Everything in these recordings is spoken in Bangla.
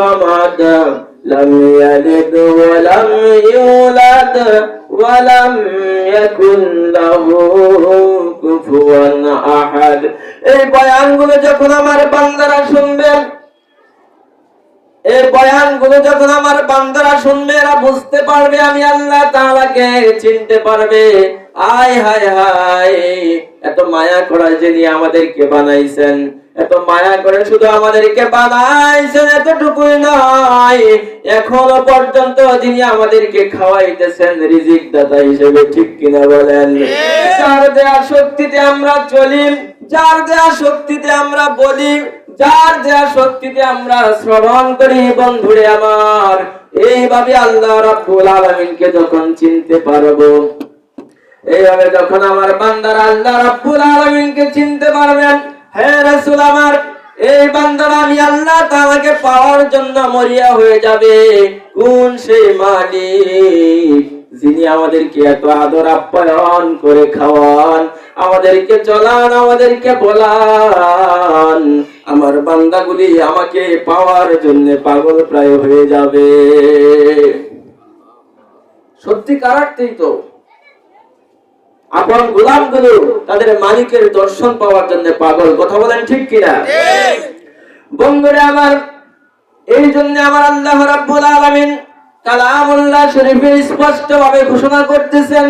الصمد لم يلد ولم يولد ولم يكن له كفوا أحد। এই বয়ানগুলো যখন আমার বান্দারা শুনবে, এই বয়ানগুলো যখন আমার বান্দারা শুনবে, এরা বুঝতে পারবে আমি আল্লাহ তাআলাকে চিনতে পারবে। আয় হায় হায়, এত মায়া করে যিনি আমাদেরকে বানাইছেন, এত মায়া করে শুধু আমাদেরকে বানাইছেন এতটুকুই নয়, এখনো পর্যন্ত যিনি আমাদেরকে খাওয়াইতেছেন রিজিক দাতা হিসেবে, ঠিক কিনা বলেন? যার দেয়া শক্তিতে আমরা চলি, যার দেয়া শক্তিতে আমরা বলি, যার দেয়া শক্তিতে আমরা শ্রবণ করি, বন্ধুরে আমার, এইভাবে আল্লাহ রাব্বুল আলামিনকে যখন চিনতে পারবো, এইভাবে যখন আমার বান্দারা আল্লাহ রাব্বুল আলামিনকে চিনতে পারবেন, হে রাসূল আমার, এই বান্দারা আমি আল্লাহ তাআলাকে পাওয়ার জন্য মরিয়া হয়ে যাবে। কোন সেই মালিক যিনি আমাদেরকে এত আদর আপ্যায়ন করে খাওয়ান, আমাদেরকে চলান, আমাদেরকে বলান, আমার বান্দাগুলি আমাকে পাওয়ার জন্য পাগল প্রায় হয়ে যাবে। সত্যিকার অর্থেই তো আপন গোলামগুলো তাদের মালিকের দর্শন পাওয়ার জন্য পাগল, কথা বলেন ঠিক কিনা? বন্ধুরা আমার, এই জন্য আমার আল্লাহ রাব্বুল আলামিন কালামুল্লাহ শরীফে স্পষ্টভাবে ঘোষণা করতেছেন,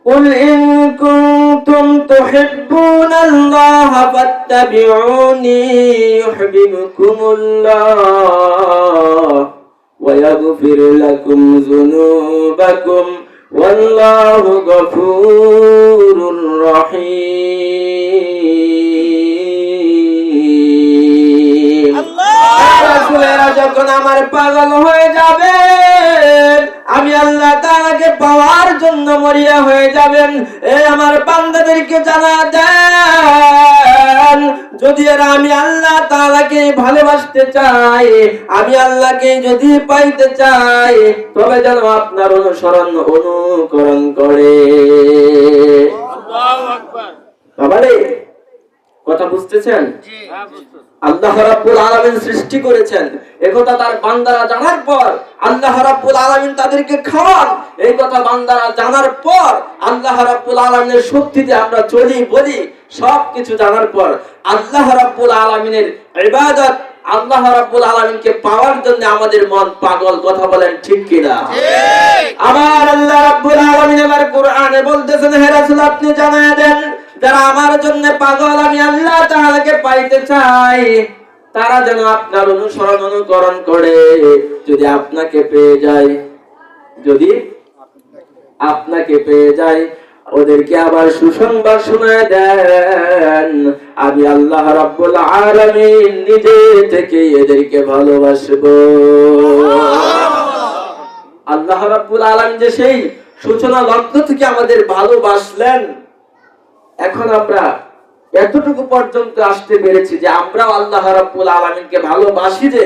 কুল ইন কুনতুম তুহিব্বুনাল্লাহা ফাত্তাবিউনি ইউহিব্বুকুমুল্লাহ ওয়া ইয়াগফির লাকুম যুনুবাকুম ওয়াল্লাহু গফুরুর রহিম। রাসূলেরা যখন আমার পাগল হয়ে যাবে, আমি আল্লাহ তাআলাকে পাওয়ার জন্য মরিয়া হয়ে যাবেন, এই আমার বান্দাদেরকে জানা দেন, যদি এরা আমি আল্লাহ তাআলাকে ভালোবাসতে চাই, আমি আল্লাহকে যদি পাইতে চাই, তবে যেন আপনার অনুসরণ অনুকরণ করে। আল্লাহু আকবার। বাবারে, কথা বুঝতেছেন? আল্লাহ রাব্বুল আলামিন সৃষ্টি করেছেন, একথা তার বান্দারা জানার পর আল্লাহ রাব্বুল আলামিন তাদেরকে খাওয়ান, এই কথা বান্দারা জানার পর আল্লাহ রাব্বুল আলামিনের শক্তিতে আমরা চলি বলি, সবকিছু জানার পর আল্লাহ রাব্বুল আলামিনের ইবাদত, আল্লাহ রাব্বুল আলামিনকে পাওয়ার জন্য আমাদের মন পাগল, কথা বলেন ঠিক কিনা? আমার আল্লাহ রাব্বুল আলামিন এবার কোরআনে বলতেছেন, হে রাসূল আপনি জানায় দেন, যারা আমার জন্য পাগল, আমি আল্লাহ তাআলাকে পাইতে চাই, তারা যেন আপনার অনুসরণ অনুকরণ করে। যদি আপনাকে পেয়ে যায়, যদি আপনাকে পেয়ে যায়, ওদেরকে আবার সুসংবাদ শোনায় দেন, আমি আল্লাহ রাব্বুল আলামিন নিজে থেকে এদেরকে ভালোবাসবো। আল্লাহ রাব্বুল আলামিন যে সেই সূচনা লগ্ন থেকে আমাদের ভালোবাসলেন, এখন আমরা এতটুকু পর্যন্ত আসতে পেরেছি যে আমরাও আল্লাহ রাব্বুল আলামিনকে ভালোবাসি। যে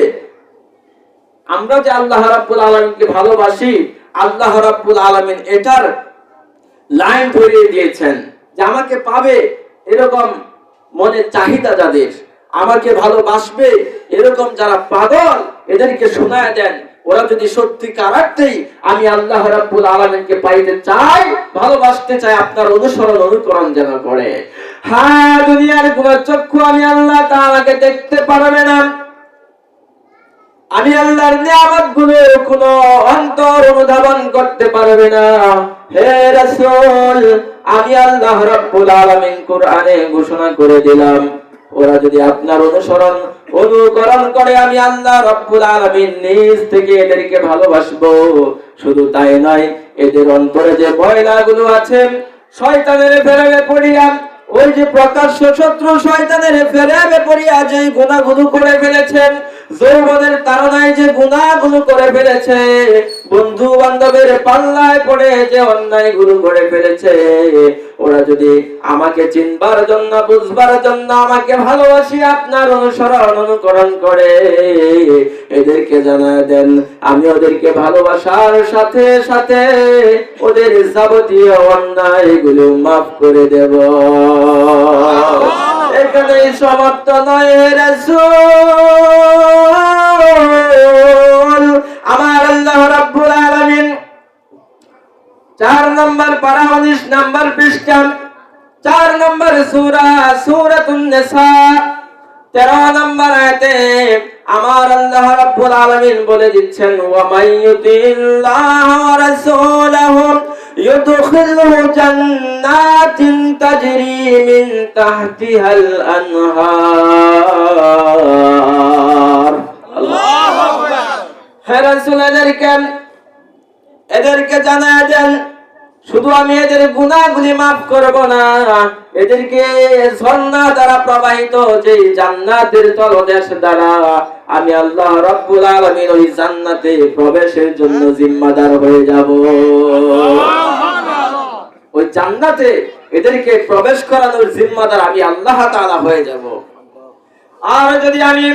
আমরা যে আল্লাহ রাব্বুল আলামিনকে ভালোবাসি, আল্লাহ রাব্বুল আলামিন এটার লাইন ধরিয়ে দিয়েছেন যে আমাকে পাবে এরকম মনের চাহিদা যাদের, আমাকে ভালোবাসবে এরকম যারা পাগল, এদেরকে শোনায় দেন, ওরা যদি সত্যিকার অর্থেই আমি আল্লাহ রাব্বুল আলামিনকে পাইতে চাই, ভালোবাসতে চাই, আপনার অনুসরণ অনুকরণ যেন করে। হ্যাঁ, দুনিয়ার কোন চক্ষু আমি আল্লাহ তাআলাকে দেখতে পারবে না, আমি আল্লাহর নিয়ামতগুলো কোন অন্তর অনুধাবন করতে পারবে না। হে রাসূল, আমি আল্লাহ রাব্বুল আলামিন কোরআনে ঘোষণা করে দিলাম, ওরা যদি আপনার অনুসরণ অনুকরণ করে, আমি আল্লাহ রাব্বুল আলামিন নিজ থেকে এদেরকে ভালোবাসবো। শুধু তাই নয়, এদের অন্তরে যে ময়লাগুলো আছে, শয়তানের ফেরাবে পড়িয়া, ওই যে প্রকাশ্য শত্রু শয়তানের ফেরাবে পড়িয়া যে গুনাহগুলো করে ফেলেছেন, যৌবনের তাড়নায় যে গুনাহগুলো করে ফেলেছে, বন্ধু বান্ধবের পাল্লায় পড়ে যে অন্যায়গুলো করে ফেলেছে, ওরা যদি আমাকে চিনবার জন্য, বুঝবার জন্য, আমাকে ভালোবাসি আপনার অনুসরণ অনুকরণ করে, এদেরকে জানায় দেন, আমি ওদেরকে ভালোবাসার সাথে সাথে ওদের যাবতীয় অন্যায়গুলো মাফ করে দেব। এখানেই সমাপ্ত নয় রাসূল, 4 নম্বর পারা 19 নম্বর পৃষ্ঠা 4 নম্বর সূরা সূরাতুন নিসা 13 নম্বর আয়াতে আমার আল্লাহ রাব্বুল আলামিন বলে দিচ্ছেন ওয়া মাইয়ুতিল্লাহ ওয়া রাসূলাহু ইউদখিলহু জান্নাতিন তাজরি মিন তাহতিহাল আনহার। আল্লাহু আকবার। হে রাসূল এদেরকে জানায় দেন শুধু আমি এদের গুনাহগুলি maaf করব না, এদেরকে ঝর্ণা দ্বারা প্রবাহিত যে জান্নাতের তলদেশ দ্বারা আমি আল্লাহ রাব্বুল আলামিন ওই জান্নাতে প্রবেশের জন্য জিম্মাদার হয়ে যাব। ওই জান্নাতে এদেরকে প্রবেশ করানোর জিম্মাদার আমি আল্লাহ তাআলা হয়ে যাব। আর যদি আমি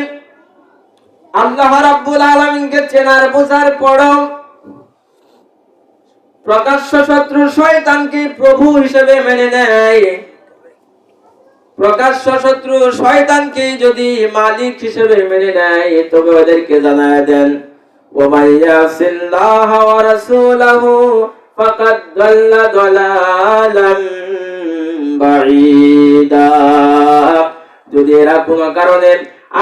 আল্লাহ রাব্বুল আলামিনকে চেনার বোঝার পরও প্রকাশ্য শত্রু শয়তানকে প্রভু হিসেবে মেনে নেয়, প্রকাশ্য শত্রু শয়তানকে যদি মালিক হিসেবে মেনে নেয়, তবে ওদেরকে জানায় দেন ওয়া মাইয়াসিল্লাহ ওয়া রাসূলাহু ফাকাদ দাল্লা দালালাম বাঈদা। যদি এরা কোনো কারণে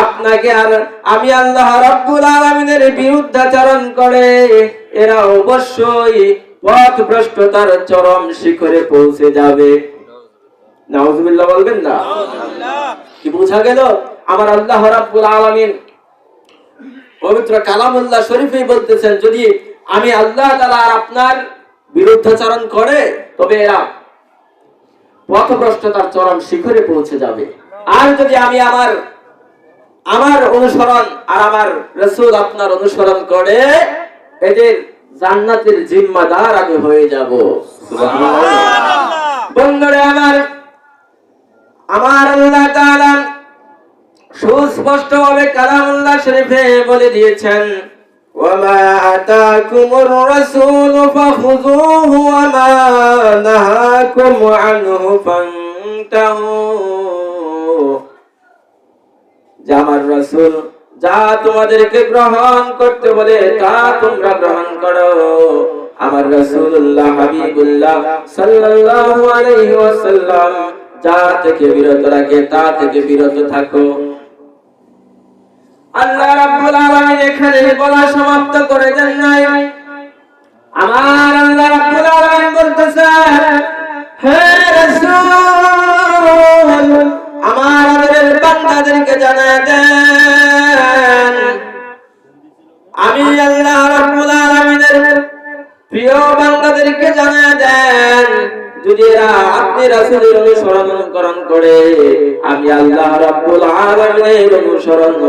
আপনাকে আর আমি আল্লাহ রাব্বুল আলামিনের বিরুদ্ধাচরণ করে, এরা অবশ্যই পথভ্রষ্টতার চরম শিখরে পৌঁছে যাবে। নাউজুবিল্লাহ বলবেন না? কি বোঝা গেল? আমার আল্লাহ রাব্বুল আলামিন পবিত্র কালামুল্লাহ শরীফেই বলতেছেন যদি আমি আল্লাহ তাআলা আর আপনার বিরুদ্ধাচরণ করে, তবে এরা পথভ্রষ্টতার চরম শিখরে পৌঁছে যাবে। আর যদি আমি আমার অনুসরণ আর আমার রাসূল আপনার অনুসরণ করে, এদের জান্নাতের জিম্মাদার আমি হয়ে যাব। সুবহানাল্লাহ। বন্ধুরা আমার আল্লাহ তাআলা সুস্পষ্ট ভাবে কালামুল্লাহ শরীফে বলে দিয়েছেন ওয়া মা আতাকুমুর রাসূলু ফাখুযুহু ওয়া মা নাহাকুম আনহু ফান্তাহু। যে আমার রাসূল যা তোমাদেরকে গ্রহণ করতে বলে তা তোমরা গ্রহণ করো, আমার রাসূলুল্লাহ হাবিবুল্লাহ সাল্লাল্লাহু আলাইহি ওয়াসাল্লাম যা থেকে বিরত রাখে তা থেকে বিরত থাকো। আল্লাহ রাব্বুল আলামিন এখানে বলা সমাপ্ত করে দেন নাই। আমার আল্লাহ রাব্বুল আলামিন বলতেছেন হে রাসূল আমাদের বান্দাদেরকে জানায় দেন আমি আল্লাহ রাব্বুল আলামিনের প্রিয় বান্দাদেরকে জানায় দেন যদি এরা আপনি রাসূলের অনুসরণ করে আমি আল্লাহ রাব্বুল আলামিনের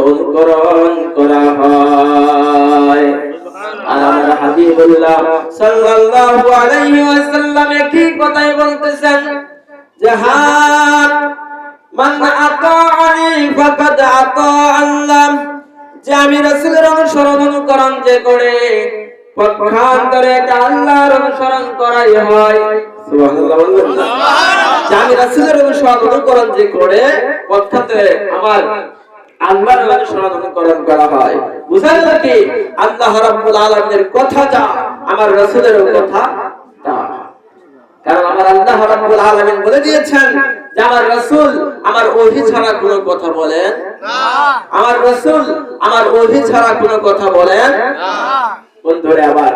অনুকরণ করা হয়। আর আমার হাবিবুল্লাহ সাল্লাল্লাহু আলাইহি ওয়াসাল্লাম কি কথাই বলতেছেন যে হ্যাঁ মান আতাআনি ফাকাদ আতা আল্লাহ, যে আমি রাসূলের অনুকরণ যে করে পক্ষান্তরে এটা আল্লাহর অনুসরণ করাই হয়। সুবহানাল্লাহ বলুন না? যে আমি রাসূলের অনুকরণ যে করে পক্ষান্তরে আমার আল্লাহর অনুকরণ করা হয়। বুঝা গেল কি? আল্লাহ রাব্বুল আলামিনের কথা যা আমার রাসূলের কথা তা। কারণ আমার আল্লাহ রাব্বুল আলামিন বলে দিয়েছেন যে আমার রাসূল আমার ওহী ছাড়া কোনো কথা বলেন না, আমার রাসূল আমার ওহী ছাড়া কোনো কথা বলেন না। বন্ধুরা আবার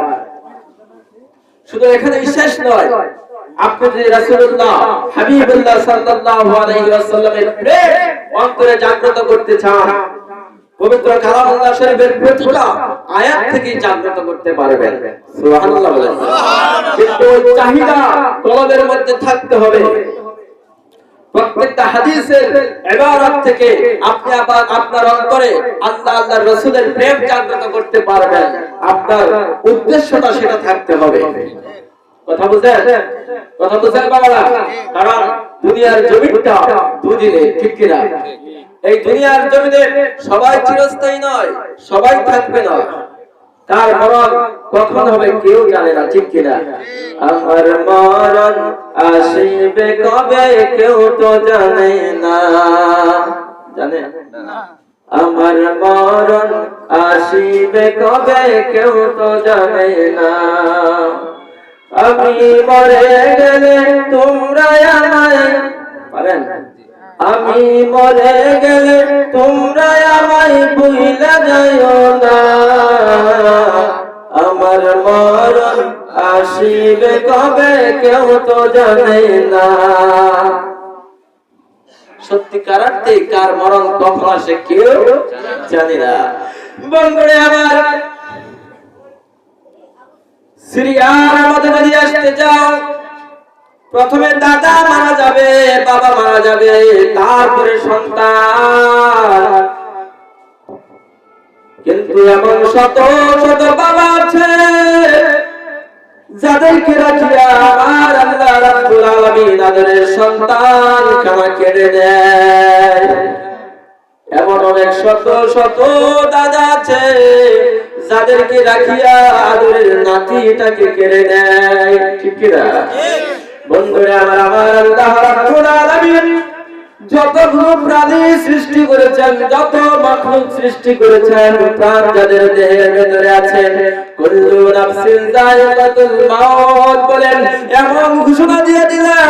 শুধু এখানে শেষ নয়, আপনি যদি রাসূলুল্লাহ হাবিবুল্লাহ সাল্লাল্লাহু আলাইহি ওয়াসাল্লামের প্রেম অন্তরে জাগ্রত করতে চান, পবিত্র কালামুল্লাহ শরীফের প্রতিটা আয়াত থেকে জাগ্রত করতে পারবেন। সুবহানাল্লাহ বলেন। কিন্তু ওই চাহিদা কলবের মধ্যে থাকতে হবে। প্রত্যেকটা হাদিসের ইবারত থেকে আপনি আপনার অন্তরে আল্লাহর রাসূলের প্রেম জাগ্রত করতে পারবেন। আপনার উদ্দেশ্যটা সেটা থাকতে হবে। কথা বুঝেন বাবারা? কারণ দুনিয়ার জমিটা দুদিনে, ঠিক কি না? এই দুনিয়ার জমিনে সবাই চিরস্থায়ী নয়, সবাই থাকবে না। কার মরণ কখন হবে কেউ জানে না, ঠিক কি না? আমার মরণ আসবে কবে কেউ তো জানে না, জানে না? আমার মরণ আসবে কবে কেউ তো জানে না। আমি মরে গেলে তোমরা আমায় পারেন, আমি মরে গেলে তোমরা আমায় ভুইলা যাইও না, আমার মরণ আসিবে কবে কেউ তো জানে না। সত্যিকার অর্থে কার মরণ কখন আসে কেউ জানে না। বন্ধুরা আমার, সিরিয়ার মধ্যে যদি আসতে যাও, প্রথমে দাদা মারা যাবে, বাবা মারা যাবে, তারপরে সন্তান। কিন্তু এমন শত শত বাবা আছে যাদেরকে রাখিয়া আমার আল্লাহ রাব্বুল আলামিন তাদের সন্তান খানা কেড়ে নেয়। এমন অনেক শত শত দাদা আছে যাদেরকে রাখিয়া আদরের নাতিটাকে কেড়ে নেয়। ঠিক কি না বন্ধুরা আমার? আমার আল্লাহ রাব্বুল আলামিন যতগুলো প্রাণী সৃষ্টি করেছেন, যত মাখলুক সৃষ্টি করেছেন, প্রাণ যাদের দেহের ভেতরে আছে, কুল্লু নাফসিন যায়িকাতুল মাউত বলেন, এমন ঘোষণা দিয়ে দিলেন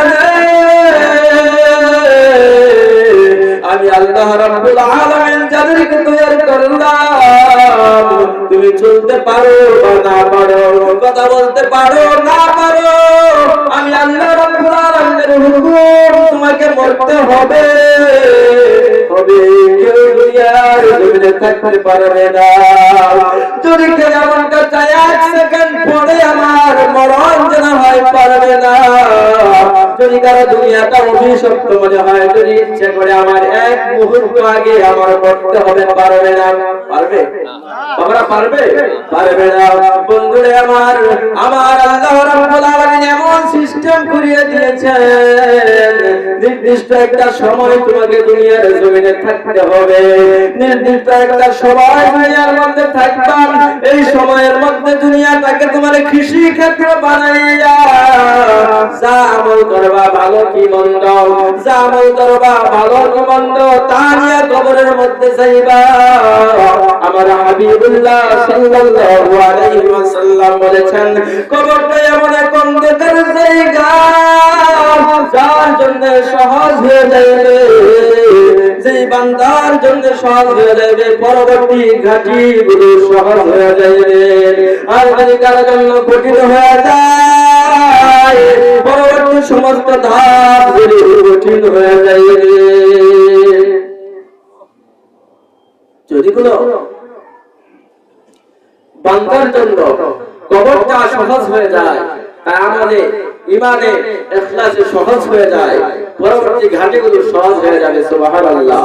আমি আল্লাহ রাব্বুল আলামিন যাদেরকে তৈরি করলাম, তুমি চলতে পারো বা না পারো, কথা বলতে পারো না পারো, আমি আল্লাহ রাব্বুল আলামিনের হুকুম তোমাকে মরতে হবে, কেউ দুনিয়ার জমিনে থাকতে পারবে না। যদি কেউ এমনটা চায় এক সেকেন্ড পরে আমার মরণ যেন হয়, পারবে না। যদি কারো দুনিয়াটা অভিশপ্ত মনে হয়, যদি ইচ্ছে করে আমার এক মুহূর্ত আগে আমার মরতে হবে, পারবে না। পারবে তোমরা? পারবে? পারবে না। বন্ধুরা আমার, আমার আল্লাহ রাব্বুল আলামিন এমন সিস্টেম করিয়ে দিয়েছেন, নির্দিষ্ট একটা সময় তোমাকে দুনিয়ার জমিনে থাকতে হবে, নির্দিষ্ট একটা সময় দুনিয়ার মধ্যে থাকবা। এই সময়ের মধ্যে দুনিয়াটাকে তোমার কৃষি ক্ষেত্র বানাইয়া যা আমল করবা, ভালো কি মন্দ, যা আমল করবা ভালো কি মন্দ, তা নিয়ে কবরের মধ্যে যাইবা। আমার হাবিবুল্লাহ সাল্লাল্লাহু আলাইহি ওয়াসাল্লাম বলেছেন, কবরটা এমন এক অন্ধকার জায়গা যার জন্য সহজ হয়ে যাবে, যে বান্দার জন্য সহজ হয়ে যাবে, পরবর্তী ঘাটিগুলো সহজ হয়ে যাবে। আর যদি কারো জন্য কঠিন হয়ে যায়, পরবর্তী সমস্ত ধাপগুলি কঠিন হয়ে যাবে। যদি কোনো বান্দার জন্য কবরটা সহজ হয়ে যায়, তাই আমাদের ইমানে ইখলাসে সহজ হয়ে যায়, পরবর্তী ঘাটিগুলো সহজ হয়ে যাবে। সুবহানাল্লাহ।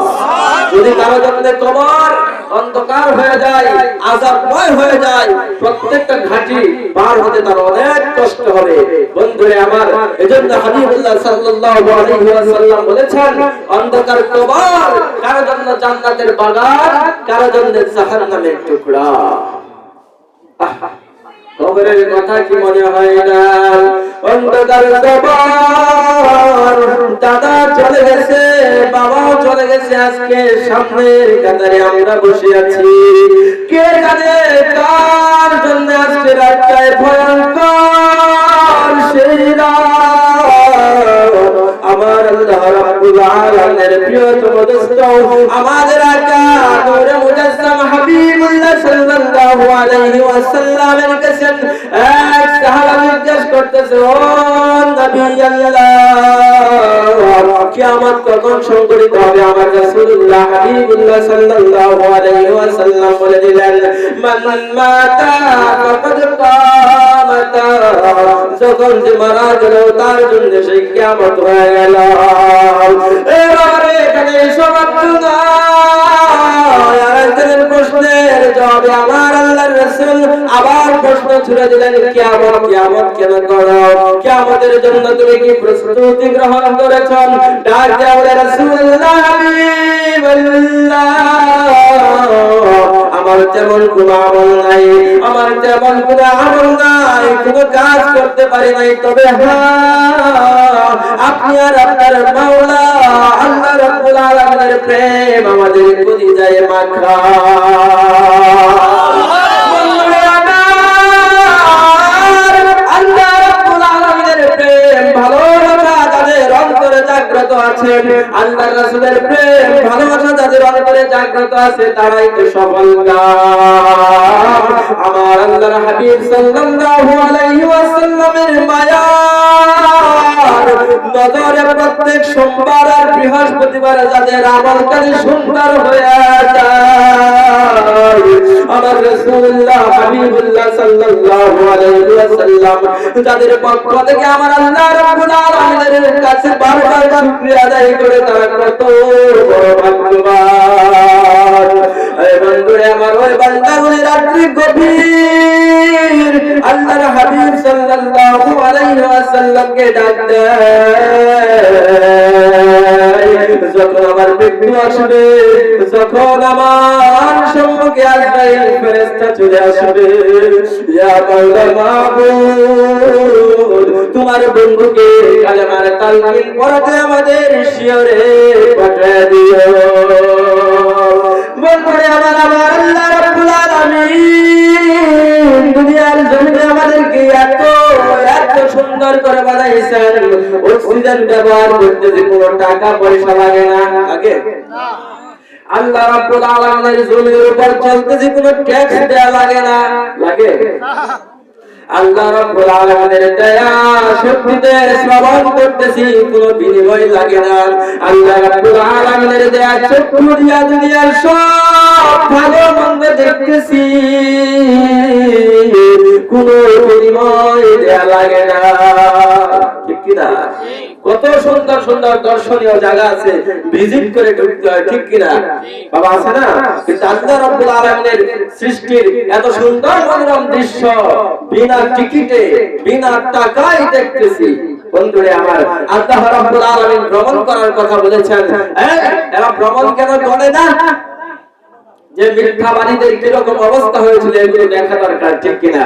যদি কারো জন্য কবর অন্ধকার হয়ে যায়, আযাবময় হয়ে যায়, প্রত্যেকটা ঘাটি পার হতে তার অনেক কষ্ট হবে। বন্ধুরা আমার, এজন্য হাবিবুল্লাহ সাল্লাল্লাহু আলাইহি ওয়াসাল্লাম বলেছেন, অন্ধকার কবর কারো জন্য জান্নাতের বাগান, কারো জন্য জাহান্নামের টুকরা। কবরের কথা কি মনে হয় না? অন্ধকার কবর, দাদা চলে গেছে, বাবাও চলে গেছে, আজকে সামনের কাতারে আমরা বসে আছি। কে জানে কার জন্য আজকে রাতটায় ভয়ঙ্কর সেই রাত। আমার আল্লাহ রাব্বুল আলামিনের প্রিয়তম দোস্ত, আমাদের আকা নূরে মুজাসসাম হাবিবুল্লাহ সাল্লাল্লাহু আলাইহি ওয়াসাল্লামের কাছে এক সাহাবা জিজ্ঞেস করতেছে, ও নবী আল্লাহ, কিয়ামত কখন সংঘটিত হবে? আমার রাসূলুল্লাহ হাবিবুল্লাহ সাল্লাল্লাহু আলাইহি ওয়াসাল্লাম বলে দিলেন, মান মাতা ফাকাদ কামাতা, যখন যে মারা গেল তার জন্য সেই কিয়ামত হয়ে গেল। এবারে এখানে সমাপ্ত নয়, আরেকজনের প্রশ্নের জবাবে আমার আল্লাহর রাসূল আবার প্রশ্ন ছুড়ে দিলেন, কিয়ামত কিয়ামত কেন করো? কিয়ামতের জন্য তুমি কি প্রস্তুতি গ্রহণ করেছ? ডাক দেয়া বলে, রাসূলুল্লাহ হাবিবাল্লাহ, আমার তেমন কোনো আমল নাই, আমার তেমন কোনো আমল নাই, কোনো কাজ করতে পারি নাই, তবে হ্যাঁ, আপনি আর আপনার মাওলা আল্লাহ রাব্বুল আলামিনের প্রেম আমাদের কলিজায় মাখা। আল্লাহ রাব্বুল আছে তারাই তো সফলকাম। আমার আল্লাহর হাবিব সাল্লাল্লাহু আলাইহি ওয়াসাল্লামের মায়া নজরে প্রত্যেক সোমবার আর বৃহস্পতিবার যাদের আমলকারী সুন্দর হয়ে যায়, আমার রাসূলুল্লাহ হাবিবুল্লাহ সাল্লাল্লাহু আলাইহি ওয়াসাল্লাম যাদের পক্ষ থেকে আমার আল্লাহ রাব্বুল আলামিনের কাছে বারবার শুকরিয়া আদায় করে তারা কত বড় ভাগ্যবান। এই বন্ধুরে আমার ওই বান্দাগুলি রাত্রি গভীর আল্লাহর হাবিব সাল্লাল্লাহু আলাইহি ওয়াসাল্লামকে ডাক দেয়, যখন আমার মৃত্যু আসবে, যখন আমার সম্মুখে আজরাইল ফেরেশতা চলে আসবে, ইয়া মাওলা মাবুদ তোমার বন্ধুকে কালেমার তালকিন পড়াতে আমাদের শিয়রে পাঠিয়ে দিও। বন্ধুরে আমার আল্লাহ রাব্বুল আলামিন দুনিয়ার জমিনে আমাদেরকে এত সুন্দর করে বানাইছেন, অক্সিজেন ব্যবহার করতে যে কোনো টাকা পয়সা লাগে না। আগে আল্লাহ রাব্বুল আলামিনের জমির উপর চলতে যে কোনো ট্যাক্স দেয়া লাগে না। লাগে? আল্লাহ রাব্বুল আলামিনের দয়া শক্তিতে শ্রবণ করতেছি, কোনো বিনিময় লাগে না। আল্লাহ রাব্বুল আলামিনের দয়া চক্ষু দিয়া দুনিয়ার সব ভালো মন্দ দেখতেছি, কোনো বিনিময় দেয়া লাগে না। ঠিক কি না? কত সুন্দর সুন্দর দর্শনীয় জায়গা আছে, ভিজিট করে ঢুকতে হয়, ঠিক কিনা বাবা? আছে না? কিন্তু আল্লাহ রাব্বুল আলামিনের সৃষ্টির এত সুন্দর মনোরম দৃশ্য বিনা টিকিটে বিনা টাকায় দেখতেছি। বন্ধুরে আমার আল্লাহ রাব্বুল আলামিন ভ্রমণ করার কথা বলেছেন, এরা ভ্রমণ কেন করে না? যে মিথ্যাবাদীদের কিরকম অবস্থা হয়েছিল এগুলো দেখা দরকার, ঠিক কিনা?